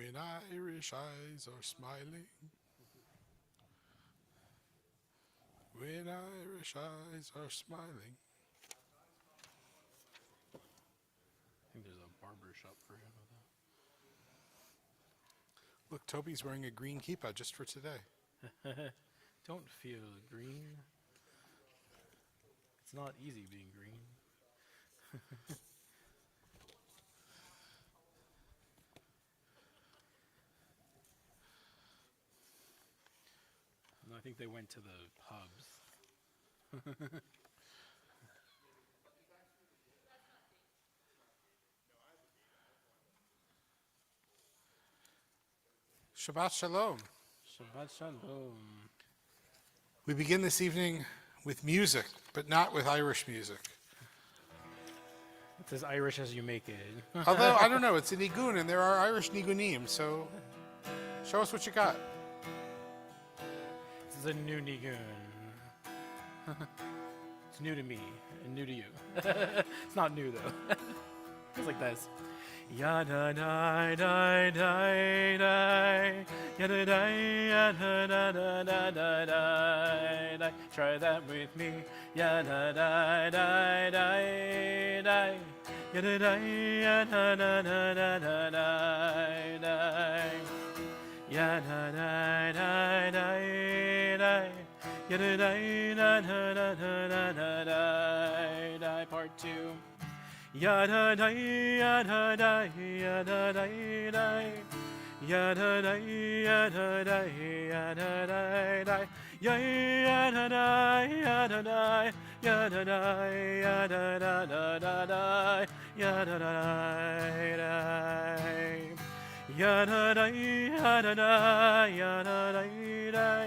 when Irish eyes are smiling. When Irish eyes are smiling. I think there's a barber shop for him. Look, Toby's wearing a green kippah just for today. Don't feel green. It's not easy being green. And I think they went to the pubs. Shabbat Shalom. Shabbat Shalom. We begin this evening with music, but not with Irish music. It's as Irish as you make it. Although, I don't know, it's a nigun, and there are Irish nigunim, so show us what you got. This is a new nigun. It's new to me and new to you. It's not new though. It's like this. Yada da da da da, yada da yada da da da da da. Try that with me. Yada da da da da, yada da yada da da da da da. Yada da da da da, yada da da da da da da da. Part 2. Yada da yada da yada da da, yada da yada da yada da da, yada da yada da yada da yada da da da da, yada da da, yada da yada da yada da da,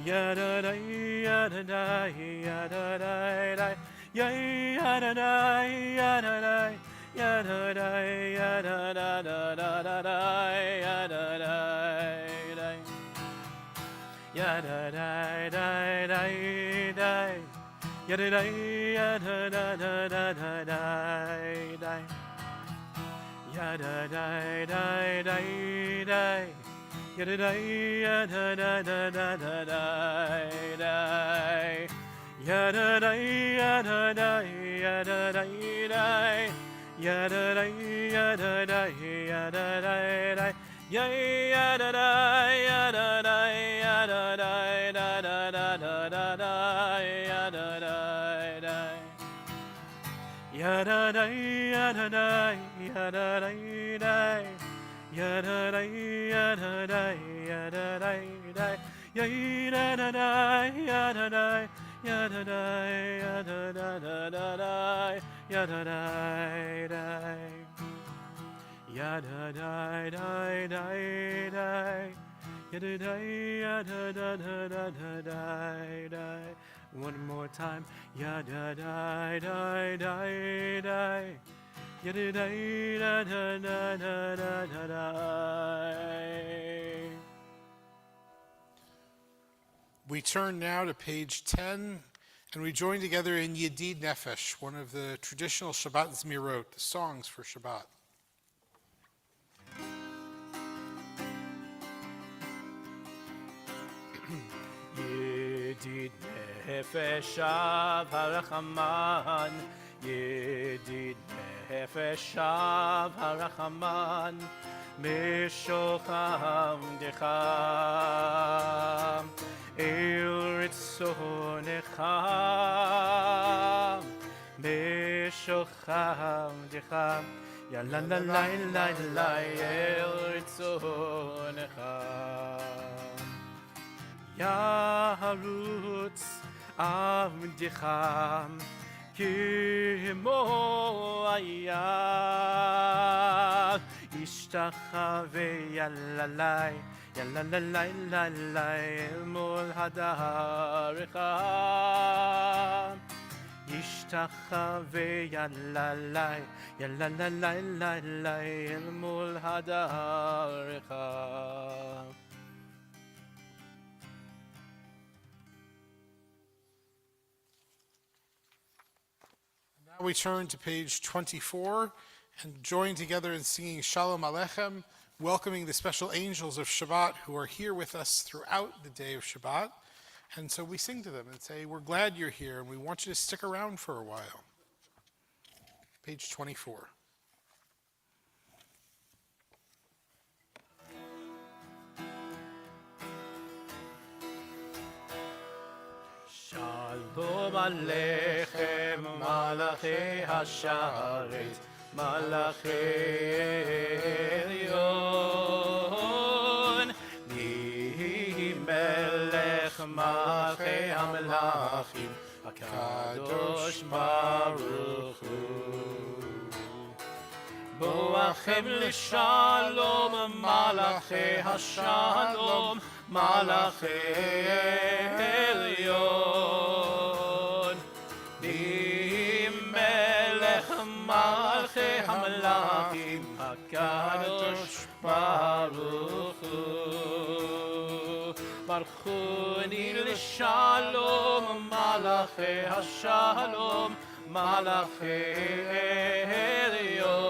yada da yada da yada da da. Yada da yada da yada da yada da da da da da yada da da yada da da da da yada da yada da da da da da yada da da da da yada da yada da da da da da. Yada da yada da yada da da, yada da yada da yada da da, yada da yada da yada da da da da da da da, yada da da, yada da yada da yada da da, yada da yada da yada da da, yada da yada da. Yada da yada da da da da, yada da da, yada da da da da, yada da yada da da da da da. One more time, yada da da da da, yada da da da da da da. We turn now to page 10, and we join together in Yedid Nefesh, one of the traditional Shabbat Zmirot, the songs for Shabbat. Yedid Nefesh Av HaRachaman, Yedid Nefesh Av HaRachaman, Meshocham Decham, El Ritzonecha, Meshocham Decham, Ya la la la la la, El Ritzonecha, Ya Harutz Avdecham, Kimo Ayah, Ishtachave Yalalai, Yalalai Lalai, Mol Hadarecha, Ishtachave Yalalai, Yalalai Lalai, Mol Hadarecha. Now we turn to page 24 and join together in singing Shalom Aleichem welcoming the special angels of Shabbat who are here with us throughout the day of Shabbat. And so we sing to them and say, we're glad you're here and we want you to stick around for a while. Page 24. Shalom Aleichem, Malachei Hasharet, Malachei Elyon, Nihi Melech Malachei HaMelachim, HaKadosh Baruch Hu. Boachem L'Shalom, Malachei Hashalom, Malachei Elyon, Melech Malachei HaMelachim, HaKadosh Baruch Hu. Baruchuni L'Shalom, Malachei Hashalom, Malachei Elyon,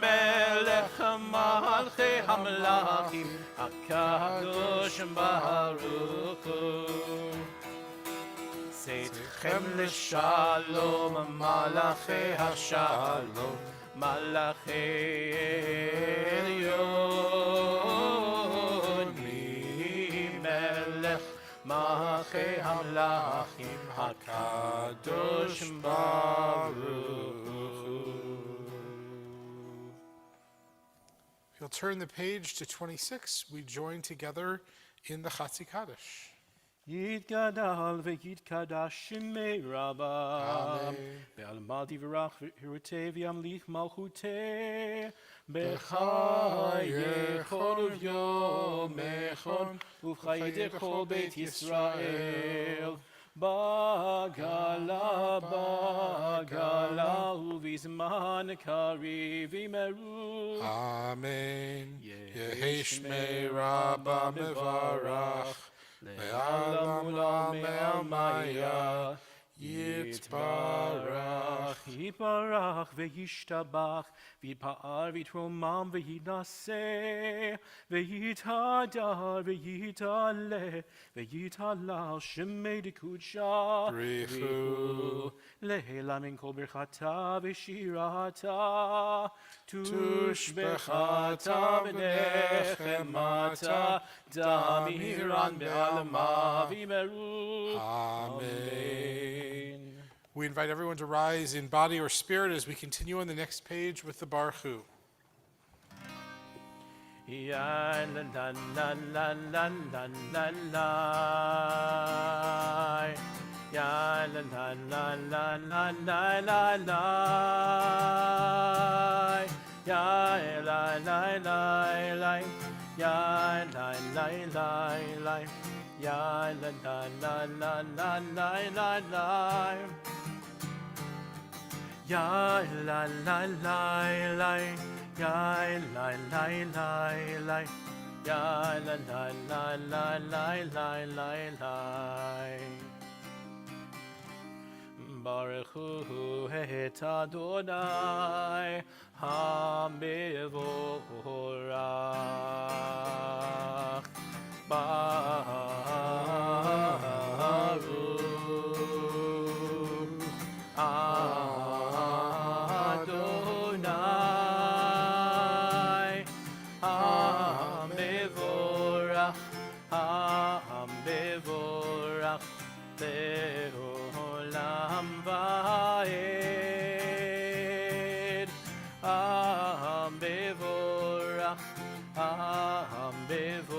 Melech Malachei HaMelachim, HaKadosh Baruch Hu. Seitchem L'Shalom, Malachei Hashalom, Malachei Elyon, Melech Malachei HaMelachim, HaKadosh Baruch Hu. If you'll turn the page to 26, we join together in the Chatzi Kaddish. Yitgadal v'yitkadash shemei Rabbah. Amen. Be'alma divrach v'hirutei v'yamlich malchutei. B'chayechon u'vyomechon u'v'chayidei chol Beit Yisrael. Bagala, bagala, uvizman kari v'meru. Amen. Yehi Shmei Rabbah mevarach. Le'alam ulam me'almaya. Yitbarach. Yitbarach ve'yishtabach. V'yitpa'ar v'yitromam v'yinaseh. V'yitadar v'yitaleh. V'yitalal shemei dekudsha. Brichu. Le'ela min kol birchata v'shirata. Tushbechata v'nechemata. Damiran be'alma v'meru. Amen. We invite everyone to rise in body or spirit as we continue on the next page with the Baruch Hu. Ya la la la la la la la la. Ya la la la la la la la la. Ya la la la la. Ya la la la la. Ya la la la la la la la la. Ya la la la la. Ya la la la la. Ya la la la la la la la la. Baruch Hu et Adonai HaMevorach. Baruch Adonai HaMevorach, HaMevorach le'olam va'ed. HaMevorach, HaMevorach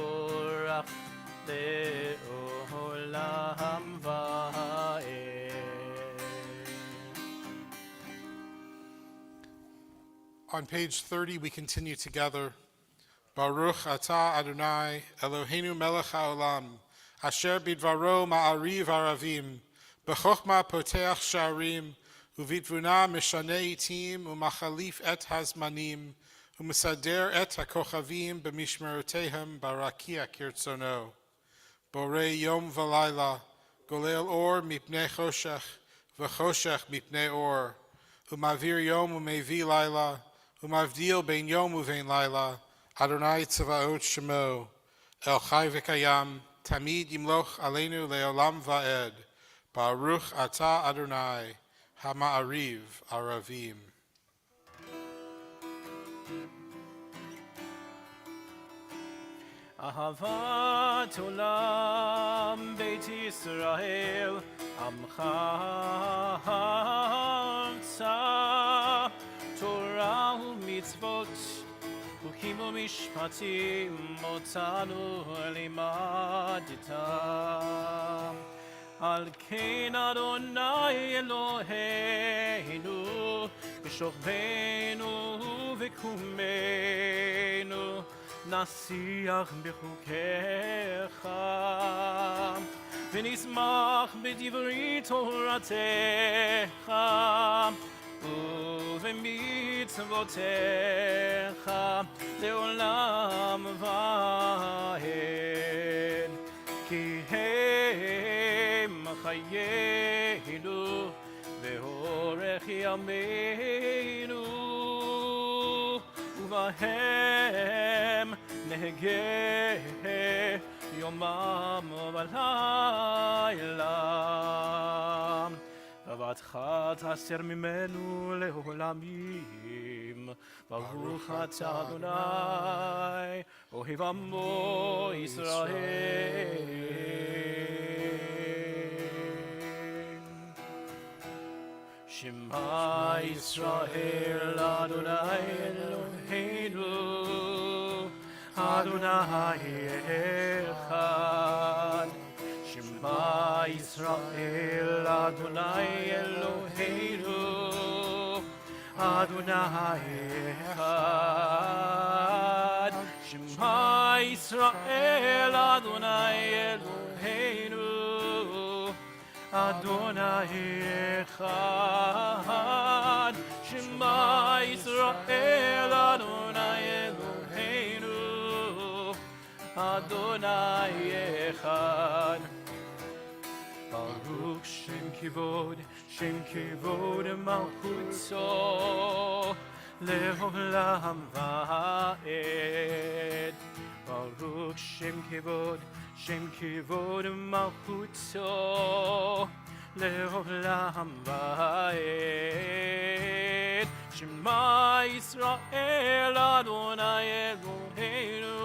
le'olam va'ed. On page 30, we continue together. Baruch atah Adonai, Eloheinu melech haolam, asher bidvaro ma'ariv aravim, b'chochma poteach sha'arim, uvitvuna mishanei itim, umachalif et hazmanim, umesader et hakochavim b'mishmerotehem barakia kirtzono. Borei yom v'layla, golel or mipnei choshech, v'choshech mipnei or, umavir yom umevi layla, ומבדיל בין יום ובין לילה, אדוני צבאות שמו, אל חי וקיים, תמיד ימלוך עלינו לעולם ועד. ברוך אתה אדוני, המעריב ערבים. אהבת עולם בית ישראל, עמך ארצה, תורה ומצוות, חוקים ומשפטים, אותנו לימדת. על כן אדוני אלוהינו, בשוכבנו ובקומנו, נשיח בחוקיך, ונשמח בדברי תורתך, ובמצוותיך לעולם ועד. כי הם חיינו ואורך ימינו, ובהם נהגה יומם ולילה. אהבתך תסר ממנו לעולמים, ברוך אתה אדוני, אוהב עמו ישראל. שמע ישראל אדוני אלוהינו, אדוני אחד. שמע ישראל אדוני אלוהינו, אדוני אחד. שמע ישראל אדוני אלוהינו, אדוני אחד. שמע ישראל אדוני אלוהינו, אדוני אחד. ברוך שם כבוד מלכותו לעולם ועד. ברוך שם כבוד מלכותו לעולם ועד. שמע ישראל אדוני אלוהינו,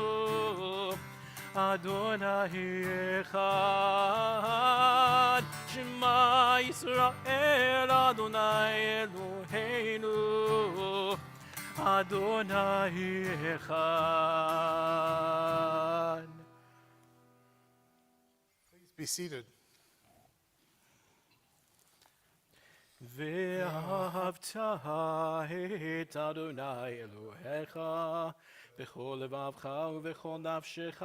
אדוני אחד. שמע ישראל אדוני אלוהינו, אדוני אחד. Please be seated. ואהבת את אדוני אלוהיך בכל לבבך ובכל נפשך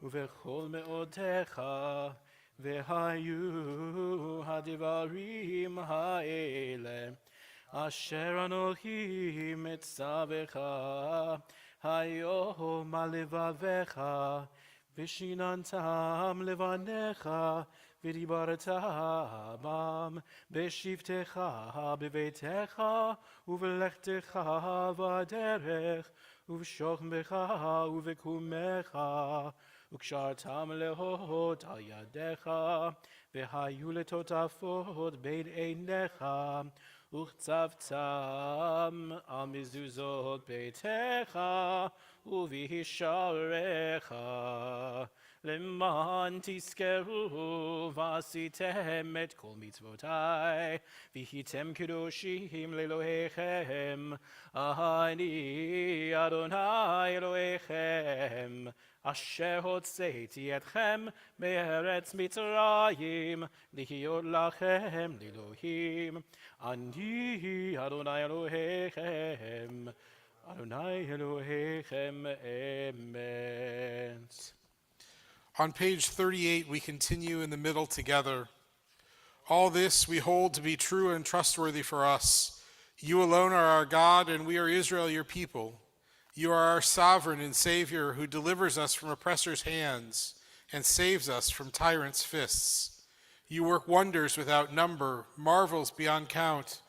ובכל מאודך, והיו הדברים האלה אשר אנוכי מצווך היום על לבביך, ושיננתם לבניך, ודיברת בם בשבתך בביתך ובלכתך בדרך ובשוכבך ובקומך, וקשרתם להות על ידיך, והיו לטוטפות בין עיניך, וחצבתם על מזוזות ביתך ובשעריך, למען תזכרו ועשיתם את כל מצוותי, והייתם קדושים לאלוהיכם. אני אדוני אלוהיכם, אשר הוצאתי אתכם מארץ מצרים, להיות לכם לאלוהים. אני אדוני אלוהיכם, אדוני אלוהיכם אמת. On page 38, we continue in the middle together. All this we hold to be true and trustworthy for us. You alone are our God, and we are Israel, your people. You are our sovereign and Savior, who delivers us from oppressors' hands and saves us from tyrants' fists. You work wonders without number, marvels beyond count.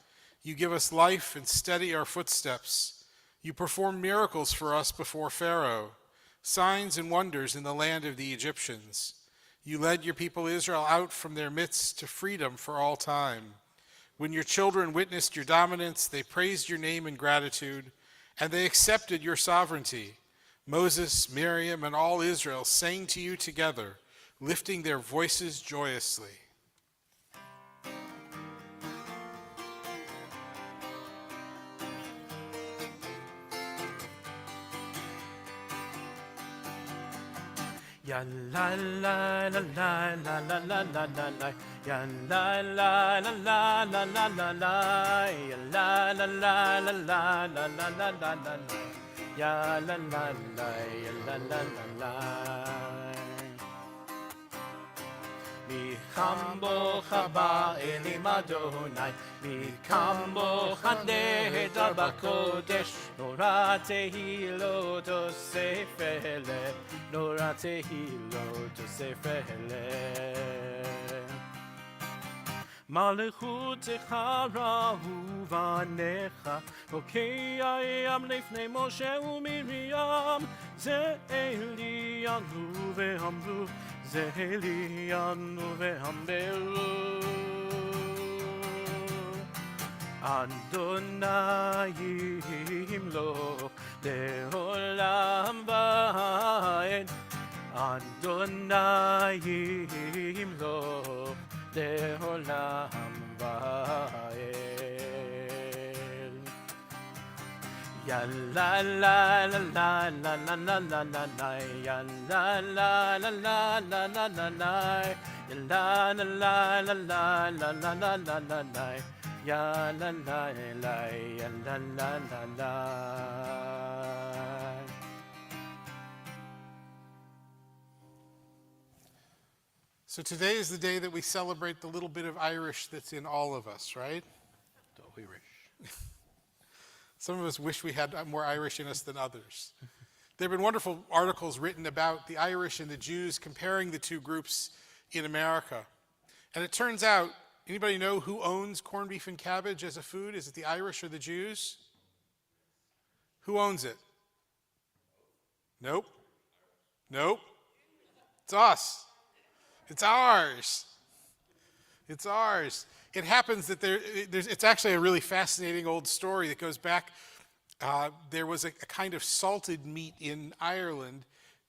You give us life and steady our footsteps. You performed miracles for us before Pharaoh, signs and wonders in the land of the Egyptians. You led your people Israel out from their midst to freedom for all time. When your children witnessed your dominance, they praised your name in gratitude, and they accepted your sovereignty. Moses, Miriam, and all Israel sang to you together, lifting their voices joyously. Ya la la la la la la la la la la. Ya la la la la la la la la. Ya la la la la la la la la la la. Ya la la la ya la la la la. Mi chambo chaba elim Adonai, mi chambo chaneh bakodesh, nora tehilo tosefele, nora tehilo tosefele. Malchutecha rahuvanecha, okeyam lefnei Moshe uMiriam, ze Elianu ve'amru, ze Elianu ve'amberu. Adonai yimloch le'olam va'ed, Adonai yimloch le'olam va'ed. Ya la la la la la la la la la la. Ya la la la la la la la la. Ya la la la la la la la la la la la. Ya la la la ya la la la la. So today is the day that we celebrate the little bit of Irish that's in all of us, right? So Irish. Some of us wish we had more Irish in us than others. There have been wonderful articles written about the Irish and the Jews, comparing the two groups in America. And it turns out, anybody know who owns corned beef and cabbage as a food? Is it the Irish or the Jews? Who owns it? Nope. Nope. It's us. It's ours. It's ours. It happens that it's actually a really fascinating old story that goes back. There was a kind of salted meat in Ireland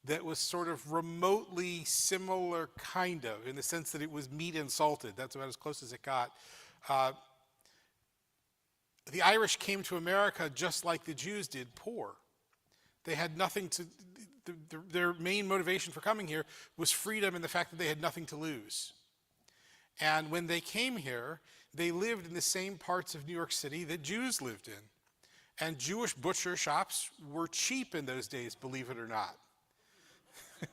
that was sort of remotely similar, kind of, in the sense that it was meat and salted. That's about as close as it got. The Irish came to America just like the Jews did, poor. They had nothing to, their main motivation for coming here was freedom and the fact that they had nothing to lose. And when they came here, they lived in the same parts of New York City that Jews lived in. And Jewish butcher shops were cheap in those days, believe it or not. It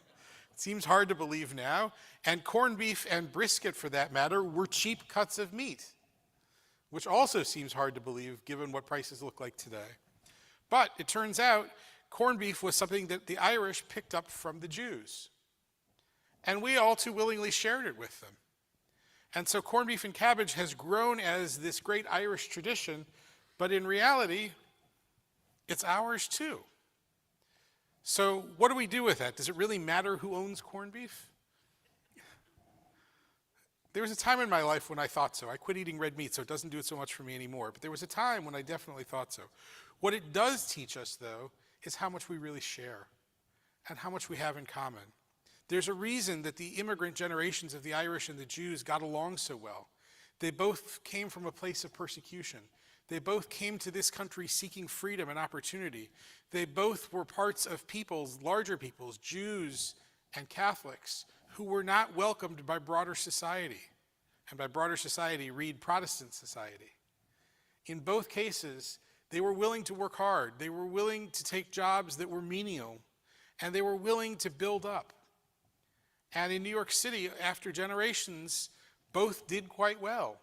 seems hard to believe now. And corned beef and brisket, for that matter, were cheap cuts of meat, which also seems hard to believe given what prices look like today. But it turns out corned beef was something that the Irish picked up from the Jews. And we all too willingly shared it with them. And so corned beef and cabbage has grown as this great Irish tradition, but in reality, it's ours too. So what do we do with that? Does it really matter who owns corned beef? There was a time in my life when I thought so. I quit eating red meat, so it doesn't do it so much for me anymore. But there was a time when I definitely thought so. What it does teach us, though, is how much we really share and how much we have in common. There's a reason that the immigrant generations of the Irish and the Jews got along so well. They both came from a place of persecution. They both came to this country seeking freedom and opportunity. They both were parts of peoples, larger peoples, Jews and Catholics, who were not welcomed by broader society. And by broader society, read Protestant society. In both cases, they were willing to work hard. They were willing to take jobs that were menial. And they were willing to build up. And in New York City, after generations, both did quite well.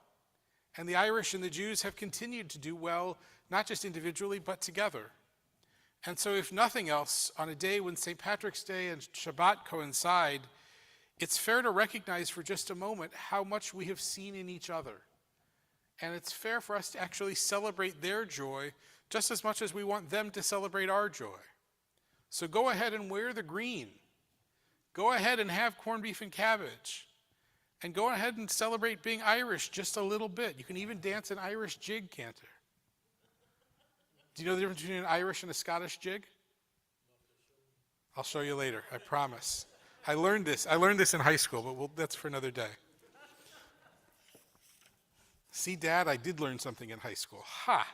And the Irish and the Jews have continued to do well, not just individually, but together. And so if nothing else, on a day when St. Patrick's Day and Shabbat coincide, it's fair to recognize for just a moment how much we have seen in each other. And it's fair for us to actually celebrate their joy just as much as we want them to celebrate our joy. So go ahead and wear the green. Go ahead and have corned beef and cabbage. And go ahead and celebrate being Irish just a little bit. You can even dance an Irish jig canter. Do you know the difference between an Irish and a Scottish jig? I'll show you later, I promise. I learned this in high school, but that's for another day. See, Dad, I did learn something in high school. Ha!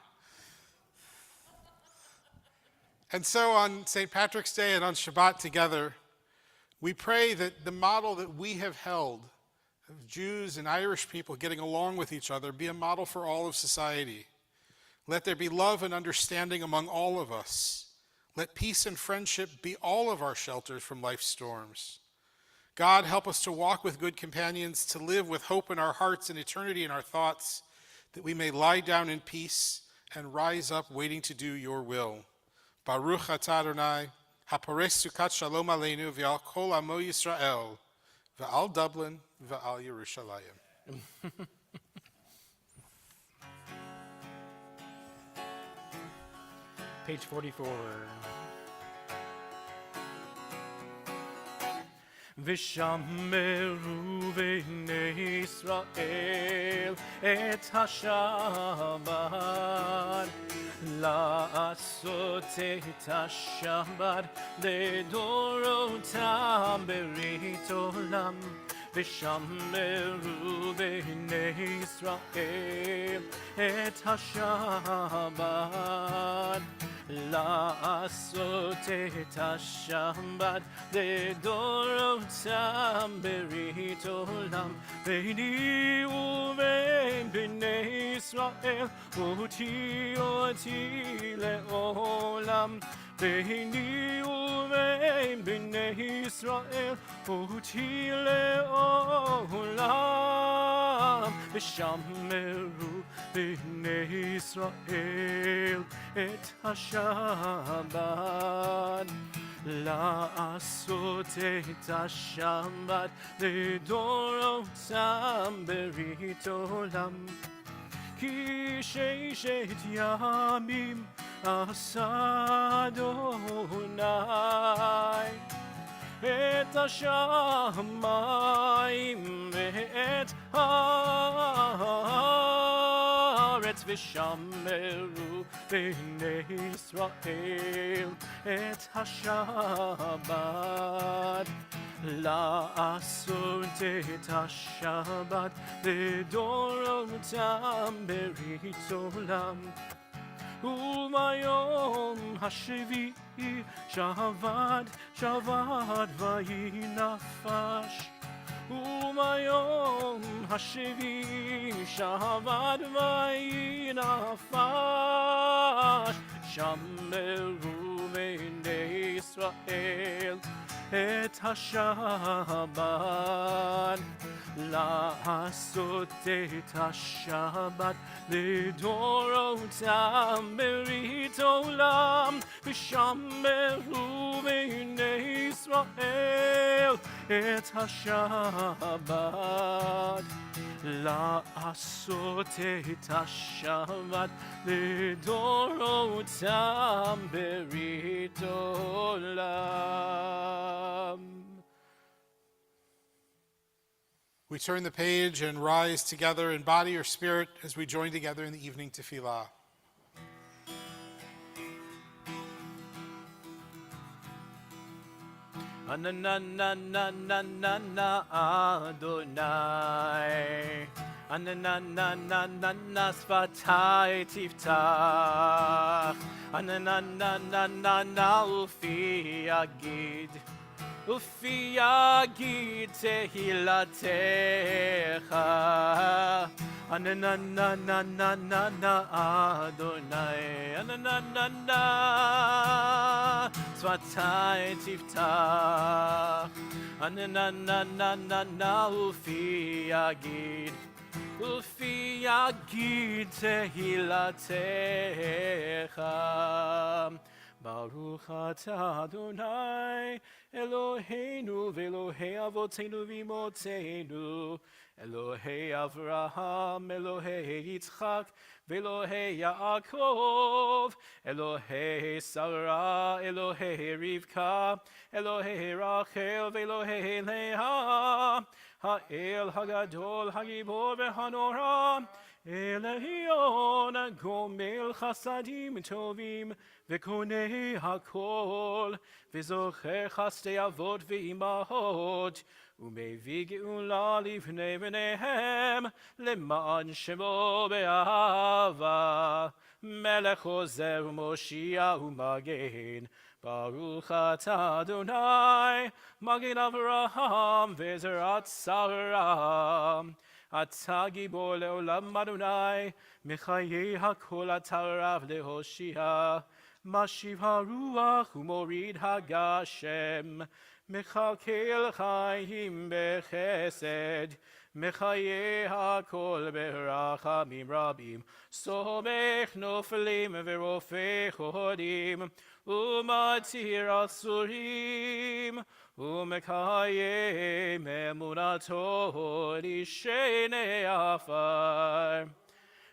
And so on St. Patrick's Day and on Shabbat together, we pray that the model that we have held of Jews and Irish people getting along with each other be a model for all of society. Let there be love and understanding among all of us. Let peace and friendship be all of our shelters from life's storms. God, help us to walk with good companions, to live with hope in our hearts and eternity in our thoughts, that we may lie down in peace and rise up waiting to do your will. Baruch atah Adonai, haporesh sukat shalom aleinu v'al kol amo Yisrael, v'al Dublin, v'al Yerushalayim. Page 44. V'shameru b'nei Yisrael et ha-Shabbat la'asot et ha-Shabbat ledorotam berit olam v'shameru b'nei Yisrael et ha-Shabbat לעשות את השבת לדורותם ברית עולם ביני ובין בני ישראל אותי לעולם ביני ובין בני ישראל אותי לעולם ושמרו בני ישראל את השבת לעשות את השבת לדורותם ברית עולם כי ששת ימים עשה אדוני את השמיים ואת הארץ ושמרו בני ישראל את השבת לעשות את השבת לדורותם ברית עולם וביום השביעי שבת ויהי נפש וביום השביעי שבת ויהי נפש שמרו בני ישראל את השבת לעשות את השבת לדורותם ברית עולם ושמרו בני ישראל את השבת לעשות את השבת לדורותם ברית עולם. We turn the page and rise together in body or spirit as we join together in the evening tefillah. Anananananana Adonai Ananananana Sfatai Tiftach Ananananana Ufi Yagid Ufi Yagid Tehilatecha Anananananana Adonai Anananana Sfatai Tiftach Ananananana Ufi Yagid Tehilatecha Baruch Baruch atah Adonai Eloheinu v'Elohei avotenu v'imotenu Elohei Avraham Elohei Yitzchak v'Elohei Yaakov Elohei Sarah Elohei Rivka Elohei Rachel v'Elohei Leah Ha'el Hagadol Hagibor v'Hanora Elehion Gomel Chasadim Tovim V'Konei Hakol V'Zocher Chastei Avot V'Imahot U'Mevi Geula Livnei V'Nehem Leman Shemo Be'ahava Melech Ozer U'Moshiach U'Magen Baruch atah Adonai Magen Avraham V'Zerat Sarah אתה גיבור לעולם אדוני, מחיי הכל אתה רב להושיע, משיב הרוח ומוריד הגשם, מכלכל חיים בחסד, מחיי הכל ברחמים רבים, סומך נופלים ורופא חודים, ומתיר אסורים, ומקיים אמונתו לשני עפר.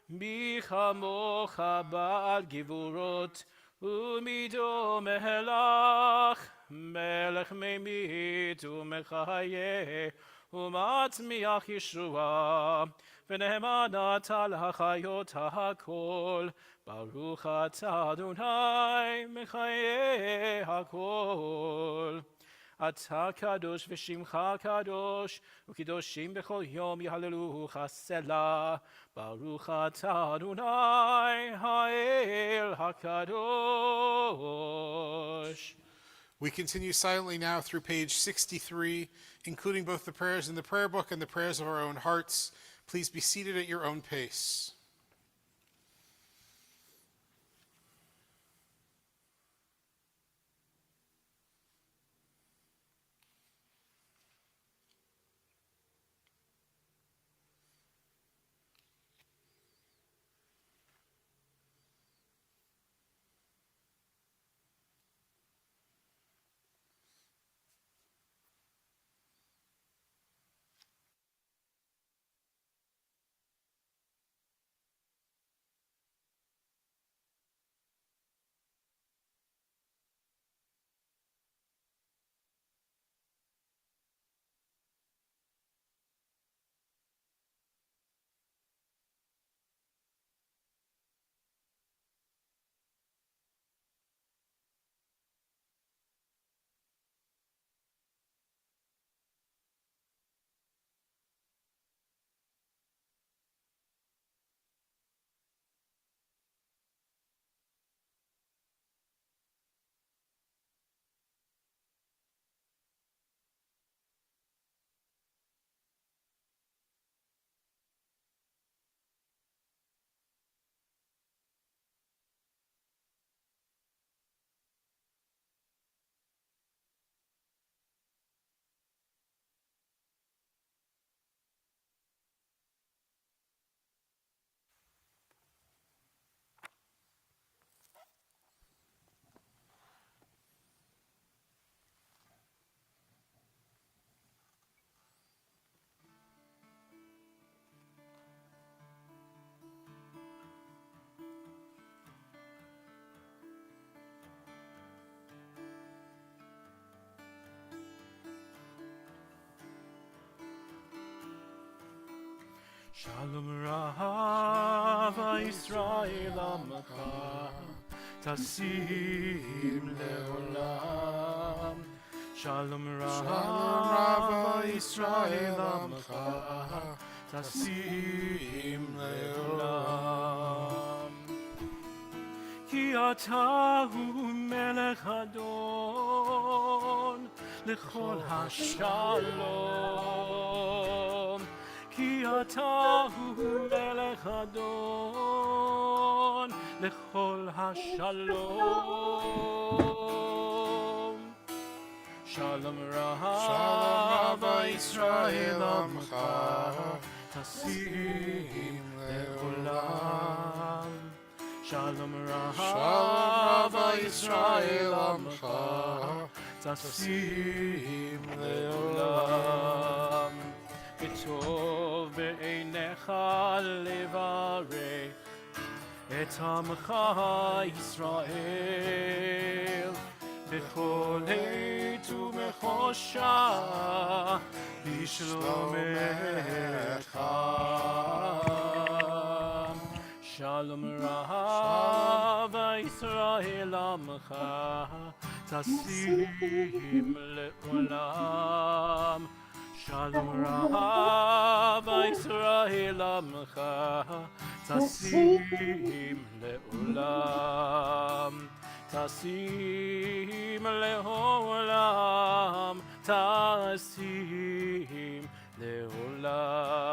מי כמוך בעל גבורות, ומידו מלך, מלך ממית ומחיה, ומצמיח ישועה, ונאמן אתה להחיות הכל. ברוך אתה אדוני מחיי הכל. אתה קדוש ושמך קדוש, וקדושים בכל יום יהללוך סלה. ברוך אתה אדוני האל הקדוש. We continue silently now through page 63, including both the prayers in the prayer book and the prayers of our own hearts. Please be seated at your own pace. Shalom Rav Yisrael Amcha Tasim Leolam. Shalom Rav Yisrael Amcha Tasim Leolam. Ki ata hu melech adon lechol hashalom. Ki ata hu melech adon lechol hashalom. Shalom Rav Yisrael Amcha Tasim Leolam. Shalom Shalom Rava Rava Yisrael Yisrael Amcha Amcha Tasim Tasim Leolam B'tov Be'einecha Levarech Et Amcha Yisrael B'chol עת ובחושע בשלומך Shalom Rava Yisrael Amcha Tasim Leolam Shalom Rava Yisrael Amcha Tasim Leolam Tasim Leolam Tasim Leolam.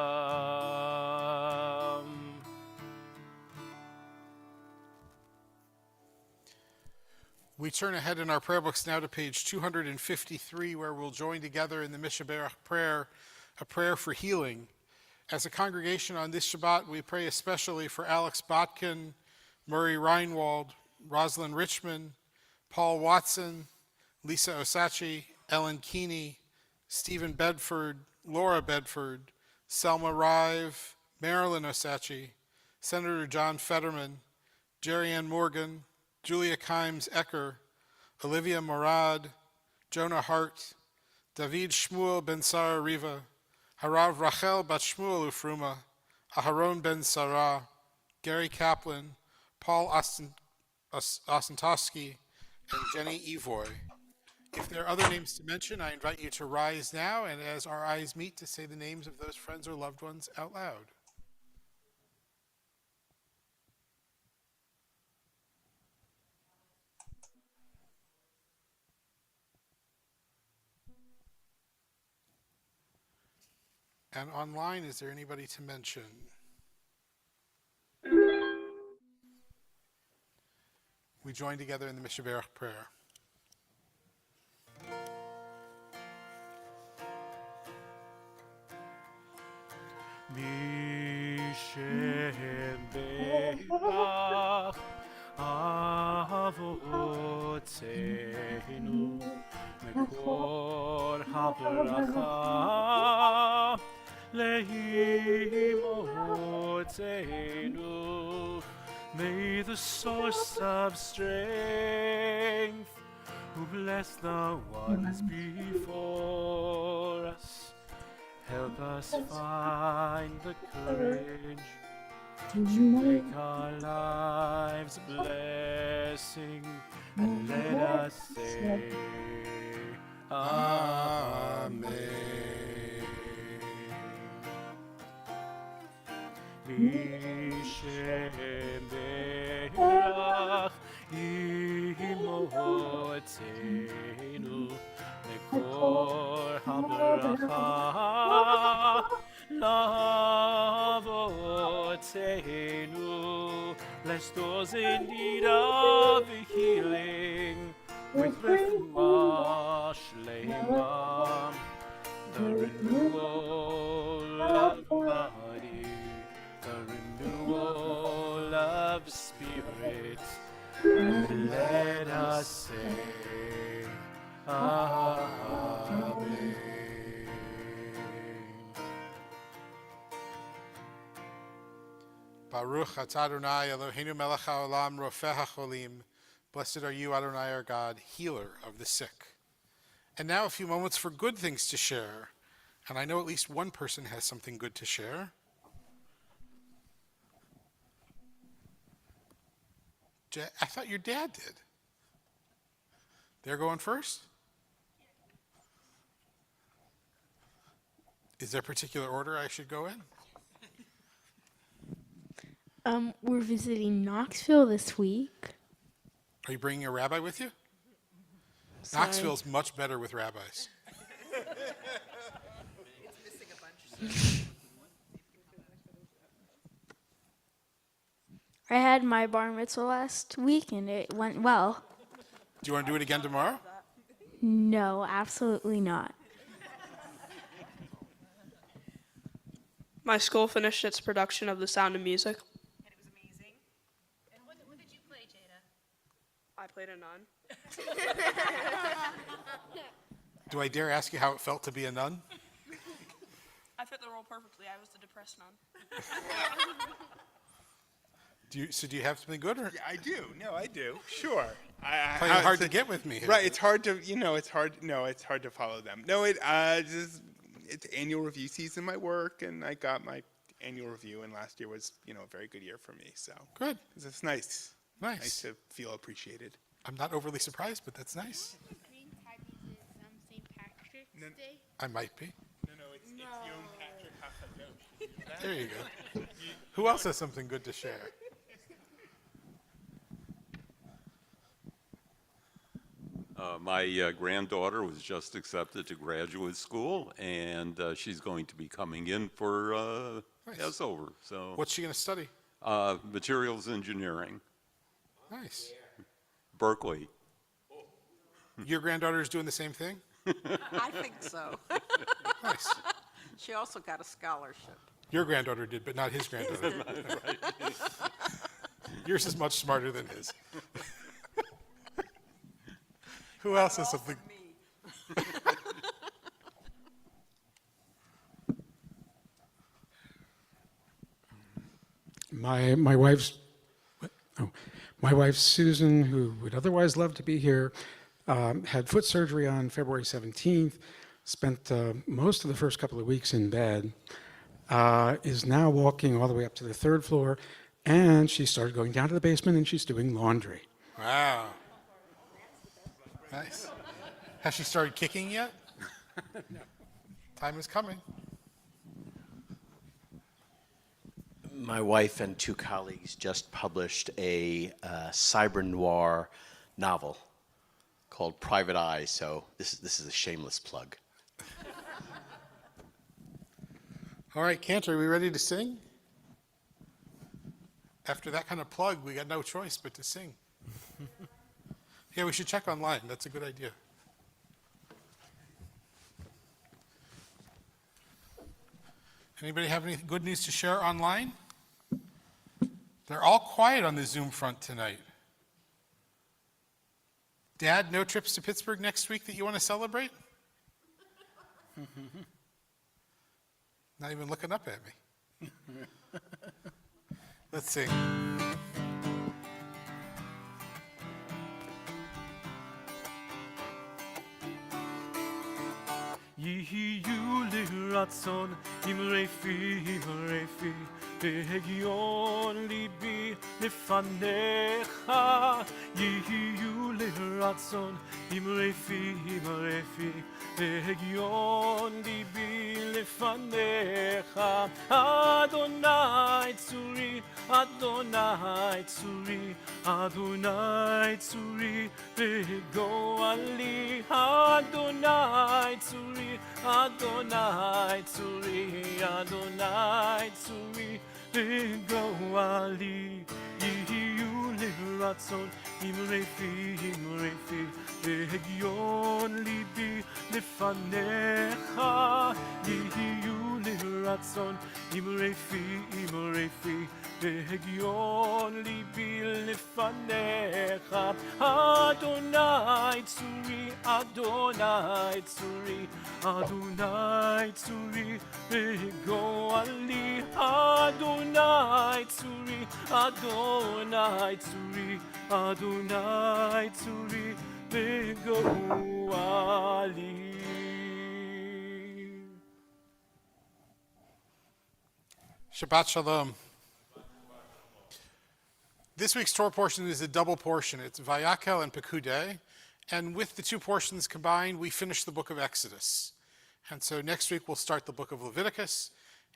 We turn ahead in our prayer books now to page 253, where we'll join together in the Mishaberach prayer, a prayer for healing. As a congregation on this Shabbat, we pray especially for Alex Botkin, Murray Reinwald, Rosalind Richmond, Paul Watson, Lisa Osachi, Ellen Keeney, Stephen Bedford, Laura Bedford, Selma Rive, Marilyn Osachi, Senator John Fetterman, Jerry Ann Morgan, Julia Kimes Ecker, Olivia Morad, Jonah Hart, David Shmuel Ben Sara Riva, Harav Rachel Bat Shmuel Ufruma, Aharon Ben Sarah, Gary Kaplan, Paul Ostentowski, and Jenny Evoy. If there are other names to mention, I invite you to rise now and as our eyes meet to say the names of those friends or loved ones out loud. And online, is there anybody to mention? We join together in the Mishaberach prayer. Mishaberach Avotenu Mekor HaBracha Leimotenu. May the source of strength who bless the ones before us help us find the courage to make our lives a blessing, and let us say Amen. Mishaberach imotenu mekor habracha lavotenu. Bless those in need of healing with refuah shlema, the renewal of body, the renewal of spirit, and let us say Amen. Baruch atah Adonai Eloheinu melech haolam rofeh hacholim. Blessed are you, Adonai our God, healer of the sick. And now a few moments for good things to share. And I know at least one person has something good to share. I thought your dad did. They're going first? Is there a particular order I should go in? We're visiting Knoxville this week. Are you bringing a rabbi with you? Sorry. Knoxville's much better with rabbis. I had my bar mitzvah last week and it went well. Do you want to do it again tomorrow? No, absolutely not. My school finished its production of The Sound of Music. And it was amazing. And played a nun. Do I dare ask you how it felt to be a nun? I fit the role perfectly. I was the depressed nun. Do you have something good, or Yeah, I do. No, I do. Sure. playing hard to get with me here? Right. It's hard to, it's hard. No, it's hard to follow them. No, it's annual review season. My work, and I got my annual review, and last year was, a very good year for me. So Good. it's nice. Nice. Nice to feel appreciated. I'm not overly surprised, but that's nice. Green tabbies is St. Patrick's Day. I might be. No, it's Yom Patrick HaKadosh. There you go. Who else has something good to share? My granddaughter was just accepted to graduate school, and she's going to be coming in for Nice. Passover. So, What's she going to study? materials engineering, Nice. Berkeley. Your granddaughter is doing the same thing? I think so. Nice. She also got a scholarship. Your granddaughter did, but not his granddaughter. Yours is much smarter than his. Who else has something? Me. My wife's my wife Susan, who would otherwise love to be here, had foot surgery on February 17th. Spent most of the first couple of weeks in bed. Is now walking all the way up to the third floor, and she started going down to the basement, and she's doing laundry. Wow. Nice. Has she started kicking yet? No. Time is coming. My wife and two colleagues just published a cyber noir novel called Private Eye, so this is a shameless plug. All right, Cantor, are we ready to sing? After that kind of plug, we got no choice but to sing. Yeah, we should check online. That's a good idea. Anybody have any good news to share online? They're all quiet on the Zoom front tonight. Dad, no trips to Pittsburgh next week that you want to celebrate? Not even looking up at me. Let's sing. יהיו לרצון אמרי פי והגיון ליבי לפניך יהיו לרצון אמרי פי והגיון ליבי לפניך אדוני צורי אדוני צורי אדוני צורי וגואלי אדוני צורי אדוני צורי אדוני צורי וגואלי יהיו לרצון אמרי פי והגיון ליבי לפניך יהיו לרצון אמרי פי והגיון ליבי לפניך אדוני צורי אדוני צורי אדוני צורי וגואלי אדוני צורי אדוני צורי אדוני צורי וגואלי. Shabbat Shalom. This week's Torah portion is a double portion. It's Vayakel and Pekudei. And with the two portions combined, we finish the book of Exodus. And so next week we'll start the book of Leviticus,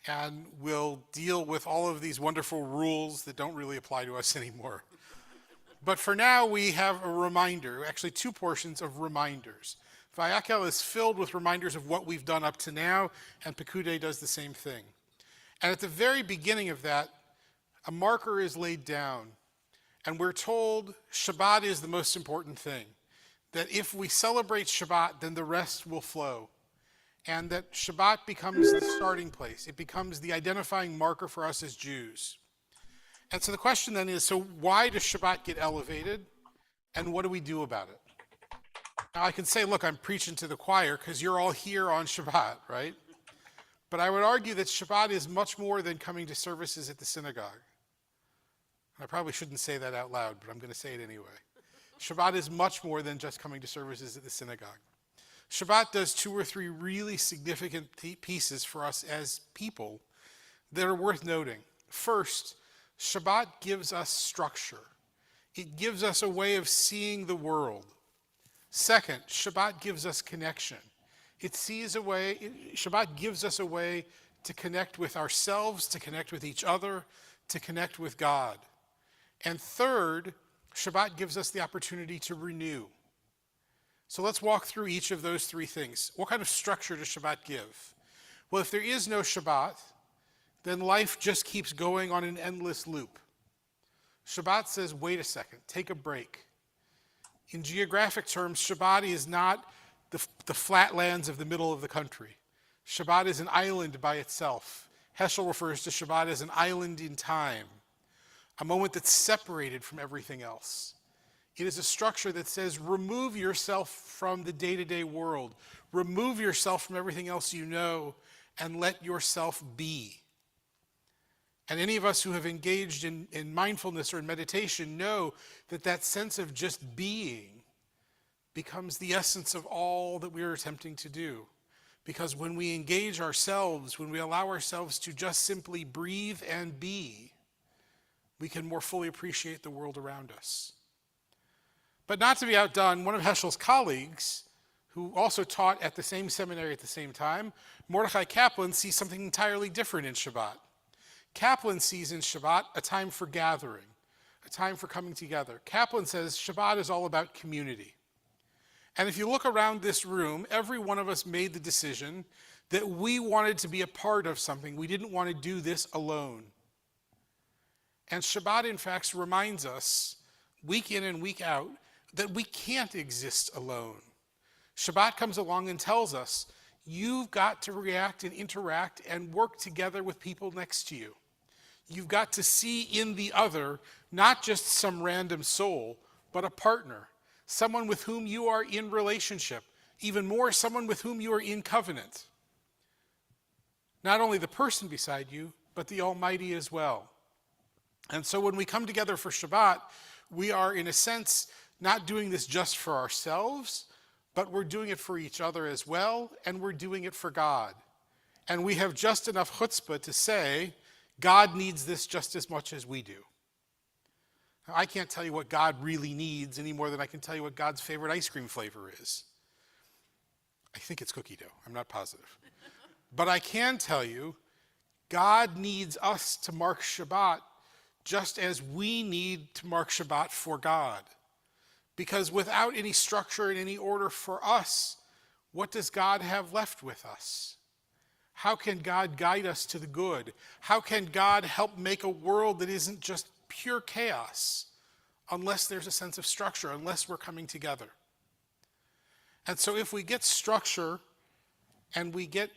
and we'll deal with all of these wonderful rules that don't really apply to us anymore. But for now, we have a reminder, actually two portions of reminders. Vayakel is filled with reminders of what we've done up to now, and Pekudei does the same thing. And at the very beginning of that, a marker is laid down, and we're told Shabbat is the most important thing, that if we celebrate Shabbat, then the rest will flow, and that Shabbat becomes the starting place. It becomes the identifying marker for us as Jews. And so the question then is, so why does Shabbat get elevated? And what do we do about it? Now, I can say, look, I'm preaching to the choir because you're all here on Shabbat, right? But I would argue that Shabbat is much more than coming to services at the synagogue. I probably shouldn't say that out loud, but I'm going to say it anyway. Shabbat is much more than just coming to services at the synagogue. Shabbat does 2 or 3 really significant pieces for us as people that are worth noting. First, Shabbat gives us structure. It gives us a way of seeing the world. Second, Shabbat gives us connection. Shabbat gives us a way to connect with ourselves, to connect with each other, to connect with God. And third, Shabbat gives us the opportunity to renew. So let's walk through each of those 3 things. What kind of structure does Shabbat give? Well, if there is no Shabbat, then life just keeps going on an endless loop. Shabbat says, wait a second, take a break. In geographic terms, Shabbat is not the flatlands of the middle of the country. Shabbat is an island by itself. Heschel refers to Shabbat as an island in time, a moment that's separated from everything else. It is a structure that says, remove yourself from the day-to-day world. Remove yourself from everything else you know, and let yourself be. And any of us who have engaged in mindfulness or in meditation know that that sense of just being becomes the essence of all that we are attempting to do. Because when we engage ourselves, when we allow ourselves to just simply breathe and be, we can more fully appreciate the world around us. But not to be outdone, one of Heschel's colleagues, who also taught at the same seminary at the same time, Mordechai Kaplan, sees something entirely different in Shabbat. Kaplan sees in Shabbat a time for gathering, a time for coming together. Kaplan says Shabbat is all about community. And if you look around this room, every one of us made the decision that we wanted to be a part of something. We didn't want to do this alone. And Shabbat, in fact, reminds us, week in and week out, that we can't exist alone. Shabbat comes along and tells us, you've got to react and interact and work together with people next to you. You've got to see in the other not just some random soul, but a partner, someone with whom you are in relationship, even more, someone with whom you are in covenant. Not only the person beside you, but the Almighty as well. And so when we come together for Shabbat, we are, in a sense, not doing this just for ourselves, but we're doing it for each other as well, and we're doing it for God. And we have just enough chutzpah to say, God needs this just as much as we do. Now, I can't tell you what God really needs any more than I can tell you what God's favorite ice cream flavor is. I think it's cookie dough. I'm not positive. But I can tell you, God needs us to mark Shabbat just as we need to mark Shabbat for God. Because without any structure and any order for us, what does God have left with us? How can God guide us to the good? How can God help make a world that isn't just pure chaos unless there's a sense of structure, unless we're coming together? And so if we get structure and we get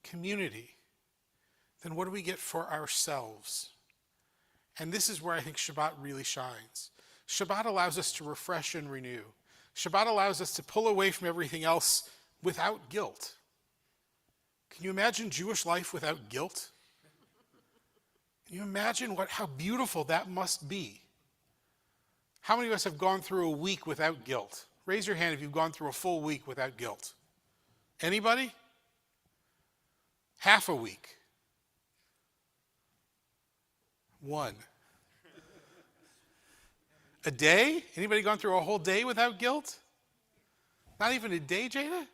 community, then what do we get for ourselves? And this is where I think Shabbat really shines. Shabbat allows us to refresh and renew. Shabbat allows us to pull away from everything else without guilt. Can you imagine Jewish life without guilt? Can you imagine how beautiful that must be? How many of us have gone through a week without guilt? Raise your hand if you've gone through a full week without guilt. Anybody? Half a week. One. A day? Anybody gone through a whole day without guilt? Not even a day, Jada?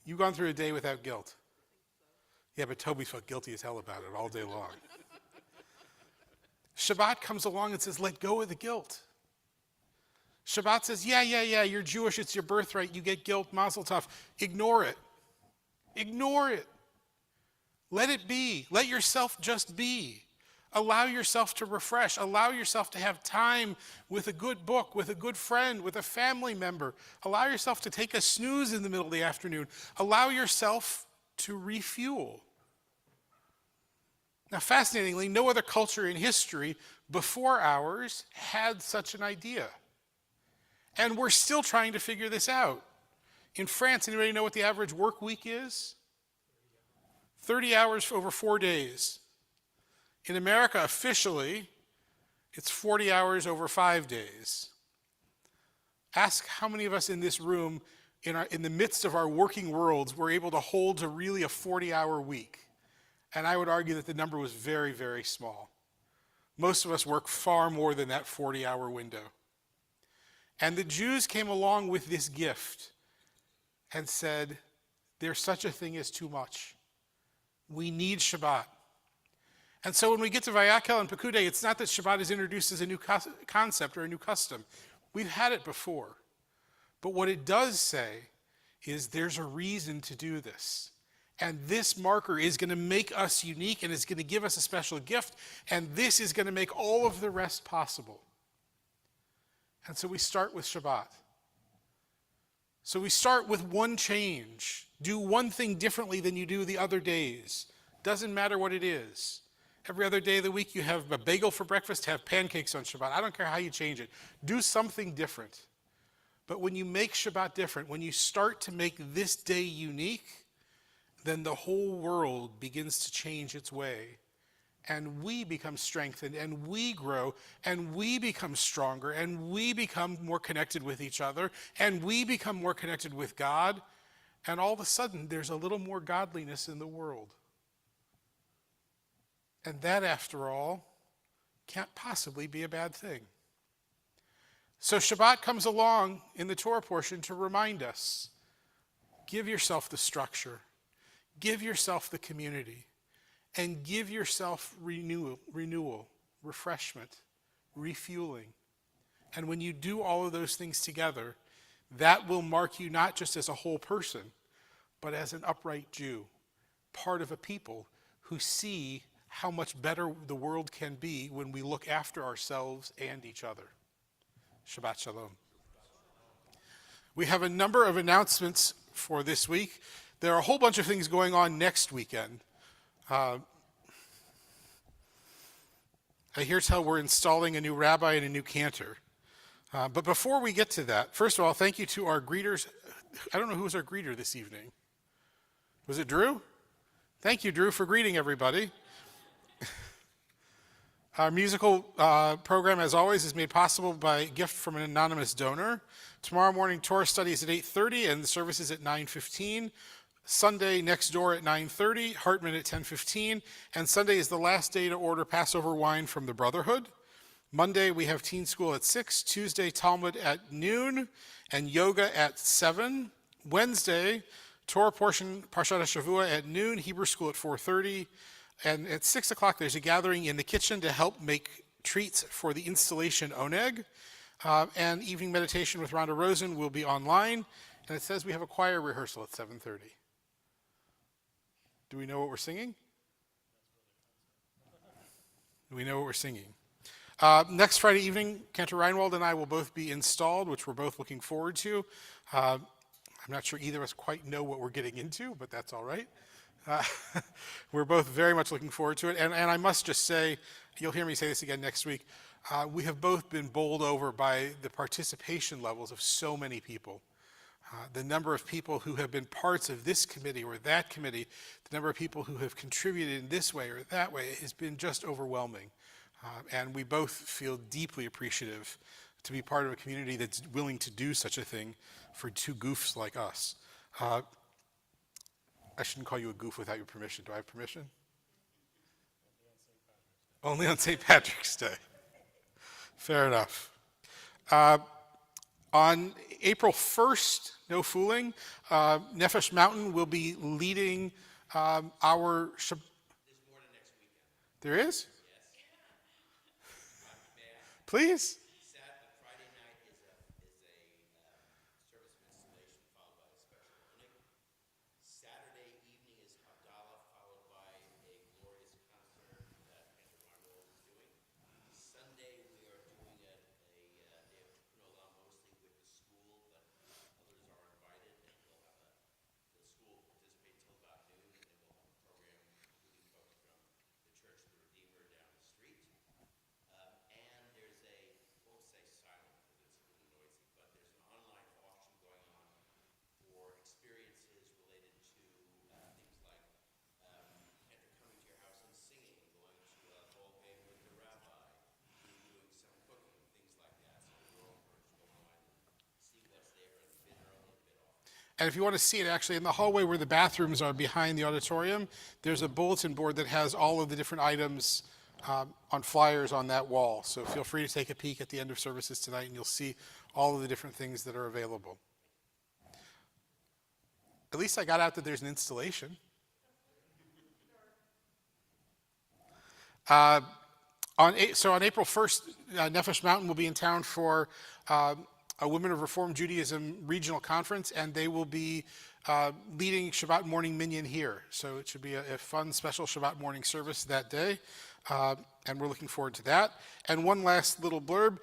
You've gone through a day without guilt. Yeah, but Toby's felt guilty as hell about it all day long. Shabbat comes along and says, let go of the guilt. Shabbat says, yeah, you're Jewish, it's your birthright, you get guilt, mazel tov. Ignore it. Ignore it. Let it be. Let yourself just be. Allow yourself to refresh. Allow yourself to have time with a good book, with a good friend, with a family member. Allow yourself to take a snooze in the middle of the afternoon. Allow yourself to refuel. Now, fascinatingly, no other culture in history before ours had such an idea. And we're still trying to figure this out. In France, anybody know what the average work week is? 30 hours over 4 days. In America, officially, it's 40 hours over 5 days. Ask how many of us in this room, in the midst of our working worlds, were able to hold to really a 40-hour week. And I would argue that the number was very, very small. Most of us work far more than that 40-hour window. And the Jews came along with this gift and said, there's such a thing as too much. We need Shabbat. And so when we get to Vayakel and Pekudei, it's not that Shabbat is introduced as a new concept or a new custom. We've had it before. But what it does say is there's a reason to do this. And this marker is going to make us unique and is going to give us a special gift. And this is going to make all of the rest possible. And so we start with Shabbat. So we start with one change. Do one thing differently than you do the other days. Doesn't matter what it is. Every other day of the week you have a bagel for breakfast, have pancakes on Shabbat. I don't care how you change it. Do something different. But when you make Shabbat different, when you start to make this day unique, then the whole world begins to change its way. And we become strengthened, and we grow, and we become stronger, and we become more connected with each other, and we become more connected with God. And all of a sudden, there's a little more godliness in the world. And that, after all, can't possibly be a bad thing. So Shabbat comes along in the Torah portion to remind us, give yourself the structure, give yourself the community, and give yourself renewal, refreshment, refueling. And when you do all of those things together, that will mark you not just as a whole person, but as an upright Jew, part of a people who see how much better the world can be when we look after ourselves and each other. Shabbat Shalom. We have a number of announcements for this week. There are a whole bunch of things going on next weekend. I hear tell we're installing a new rabbi and a new cantor. But before we get to that, first of all, thank you to our greeters. I don't know who was our greeter this evening. Was it Drew? Thank you, Drew, for greeting everybody. Our musical program, as always, is made possible by a gift from an anonymous donor. Tomorrow morning, Torah study is at 8:30, and the service is at 9:15. Sunday, next door at 9:30, Hartman at 10:15, and Sunday is the last day to order Passover wine from the Brotherhood. Monday, we have teen school at 6, Tuesday, Talmud at noon, and yoga at 7. Wednesday, Torah portion, Parshat HaShavua at noon, Hebrew school at 4:30, and at 6 o'clock, there's a gathering in the kitchen to help make treats for the installation Oneg, and evening meditation with Rhonda Rosen will be online, and it says we have a choir rehearsal at 7:30. Do we know what we're singing? Do we know what we're singing? Next Friday evening, Cantor Reinwald and I will both be installed, which we're both looking forward to. I'm not sure either of us quite know what we're getting into, but that's all right. We're both very much looking forward to it. And I must just say, you'll hear me say this again next week, we have both been bowled over by the participation levels of so many people. The number of people who have been parts of this committee or that committee, the number of people who have contributed in this way or that way has been just overwhelming. And we both feel deeply appreciative to be part of a community that's willing to do such a thing for two goofs like us. I shouldn't call you a goof without your permission. Do I have permission? Only on St. Patrick's Day. Fair enough. On April 1st, no fooling, Nefesh Mountain will be leading our There's more than next weekend. There is? Yes. Please. Friday night is a service of installation followed by a special opening. Saturday evening is Havdalah followed by a glorious concert that Andrew Arnold is doing. Sunday we are doing a day of Tikkun Olam mostly with the school, but others are invited, and we'll have the school participate till about noon, and then we'll have a program including folks from the Church of the Redeemer down the street. And if you want to see it, actually, in the hallway where the bathrooms are behind the auditorium, there's a bulletin board that has all of the different items on flyers on that wall. So feel free to take a peek at the end of services tonight, and you'll see all of the different things that are available. At least I got out that there's an installation. So on April 1st, Nefesh Mountain will be in town for a Women of Reform Judaism regional conference, and they will be leading Shabbat morning minyan here. So it should be a fun, special Shabbat morning service that day, and we're looking forward to that. And one last little blurb,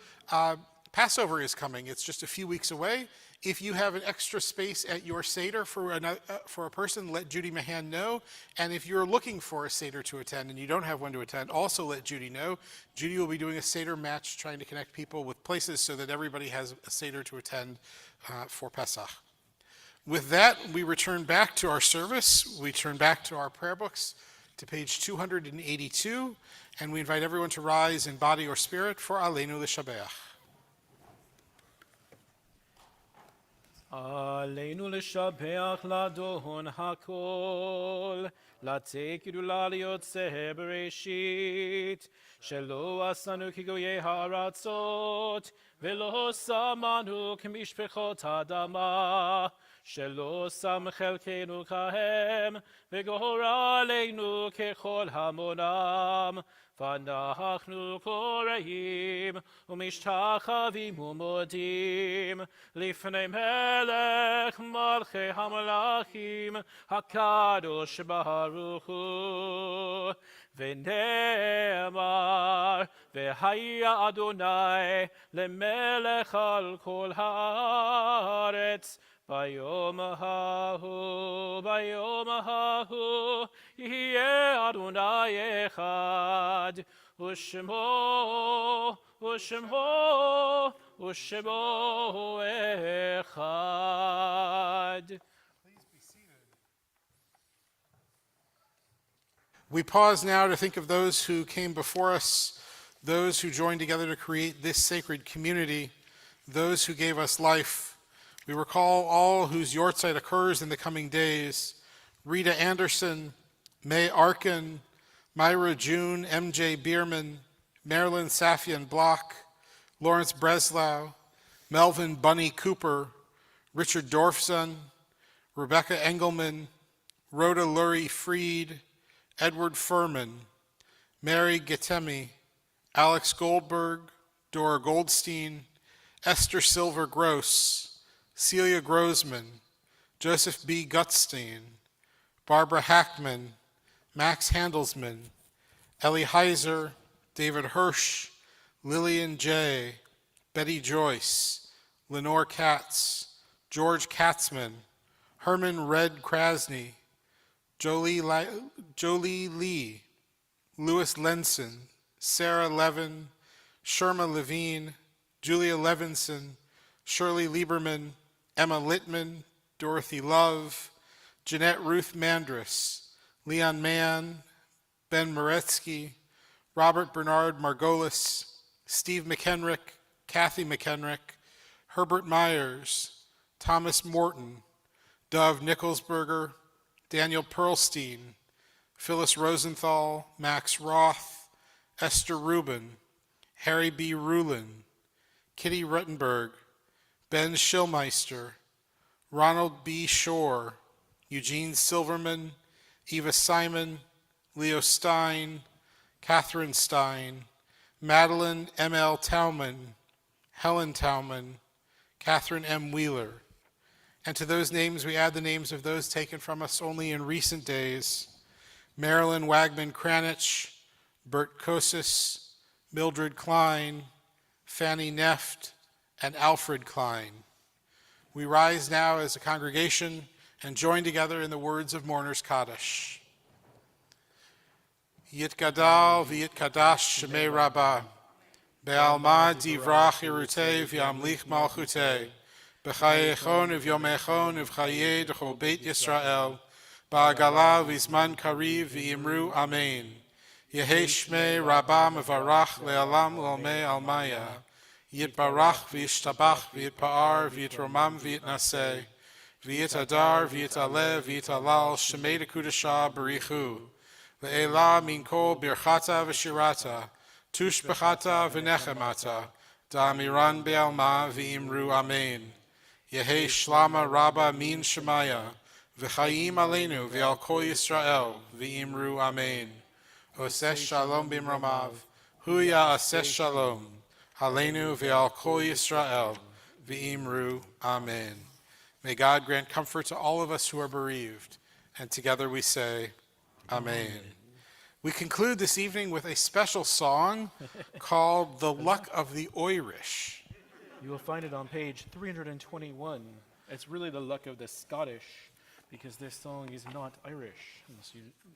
Passover is coming. It's just a few weeks away. If you have an extra space at your Seder for a person, let Judy Mahan know. And if you're looking for a Seder to attend and you don't have one to attend, also let Judy know. Judy will be doing a Seder match, trying to connect people with places so that everybody has a Seder to attend for Pesach. With that, we return back to our service. We turn back to our prayer books to page 282, and we invite everyone to rise in body or spirit for Aleinu L'Shabeach. עלינו לשבח לדון הכל, לתת גדולה ליוצא בראשית, שלא עשנו כגויי הארצות, ולא שמנו כמשפחות האדמה, שלא שם חלקנו כהם, וגורלנו ככל המונם, ואנחנו קוראים ומשתחווים ומודים לפני מלך מלכי המלכים הקדוש ברוך הוא. ונאמר והיה אדוני למלך על כל הארץ ביום ההוא יהיה אדוני אחד ושמו אחד. We pause now to think of those who came before us, those who joined together to create this sacred community, those who gave us life. We recall all whose yortzeit occurs in the coming days: Rita Anderson, May Arkin, Myra June, MJ Bierman, Marilyn Safian Block, Lawrence Breslau, Melvin Bunny Cooper, Richard Dorfson, Rebecca Engelman, Rhoda Lurie Freed, Edward Furman, Mary Getemi, Alex Goldberg, Dora Goldstein, Esther Silver Gross, Celia Grossman, Joseph B. Gutstein, Barbara Hackman, Max Handelsman, Ellie Heiser, David Hirsch, Lillian J., Betty Joyce, Lenore Katz, George Katzman, Herman Red Krasny, Jolie Lee, Louis Lenson, Sarah Levin, Sherma Levine, Julia Levinson, Shirley Lieberman, Emma Littman, Dorothy Love, Jeanette Ruth Mandris, Leon Mann, Ben Moretsky, Robert Bernard Margolis, Steve McHenrick, Kathy McHenrick, Herbert Myers, Thomas Morton, Dove Nicholsberger, Daniel Pearlstein, Phyllis Rosenthal, Max Roth, Esther Rubin, Harry B. Rulin, Kitty Ruttenberg, Ben Schillmeister, Ronald B. Shore, Eugene Silverman, Eva Simon, Leo Stein, Catherine Stein, Madeline M.L. Tauman, Helen Tauman, Catherine M. Wheeler. And to those names, we add the names of those taken from us only in recent days: Marilyn Wagman Kranich, Bert Kosis, Mildred Klein, Fanny Neft, and Alfred Klein. We rise now as a congregation and join together in the words of Mourner's Kaddish. Yitgadal v'yitkadash shemei Rabbah, be'alma divrach irutei v'yamlich malchutei, b'chayechon v'yomechon v'chayei d'chol Beit Yisrael, ba'agala v'zman kariv v'yimru amen. Yehei shmei Rabbah mevarach le'alam l'olmei almaya, yitbarach v'yishtabach v'yitpa'ar v'yitromam v'yitnaseh, v'yit adar, v'yit alev, v'yit alal, shemei dekudasha barichu. Le'ela min kol birchata v'shirata, tushbechata v'nechemata, da'amiran be'alma v'imru amen. Yehi shlama rabba min shemaya, v'chayim aleinu v'al kol Yisrael, v'imru amen. Oseh shalom bimramav, huya aseh shalom, aleinu v'al kol Yisrael, v'imru amen. May God grant comfort to all of us who are bereaved, and together we say, Amen. We conclude this evening with a special song called The Luck of the Irish. You will find it on page 321. It's really the luck of the Scottish, because this song is not Irish,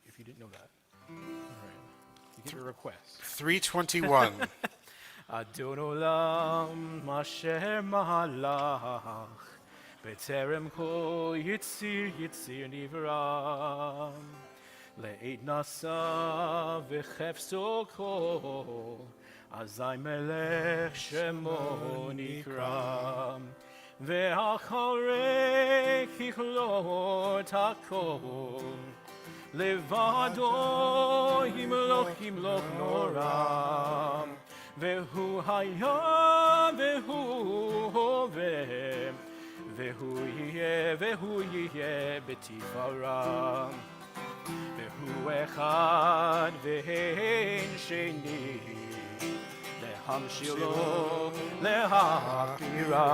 if you didn't know that. All right. You get your request. 321. Adon olam asher malach b'terem kol yitzir nivram le'ed nasa v'chefso kol azay melech shemo nikram ve'acharei kichlot hakol levado himloch noram והוא היה והוא הווה והוא יהיה בתפארה והוא אחד ואין שני להמשילו להכירה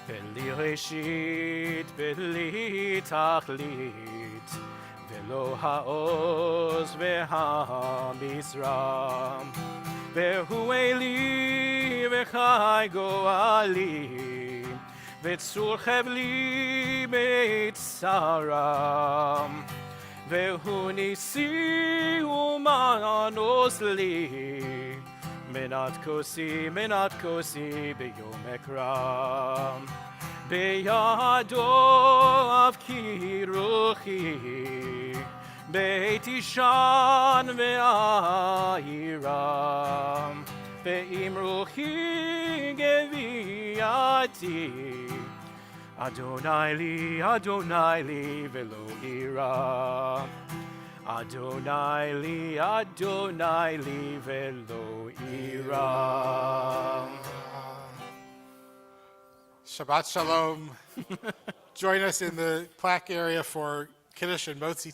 בלי ראשית בלי תכלית ולא העוז והמשרה והוא אלי וחי גואלי וצור חבלי בצרה והוא ניסי ומנוס לי מנת כוסי ביום אקרא בידו אבקי רוחי בית אישן ואירם ואם רוחי גביעתי אדוני לי ולא אירם אדוני לי ולא אירם. Shabbat Shalom. Join us in the plaque area for Kiddush and Motzi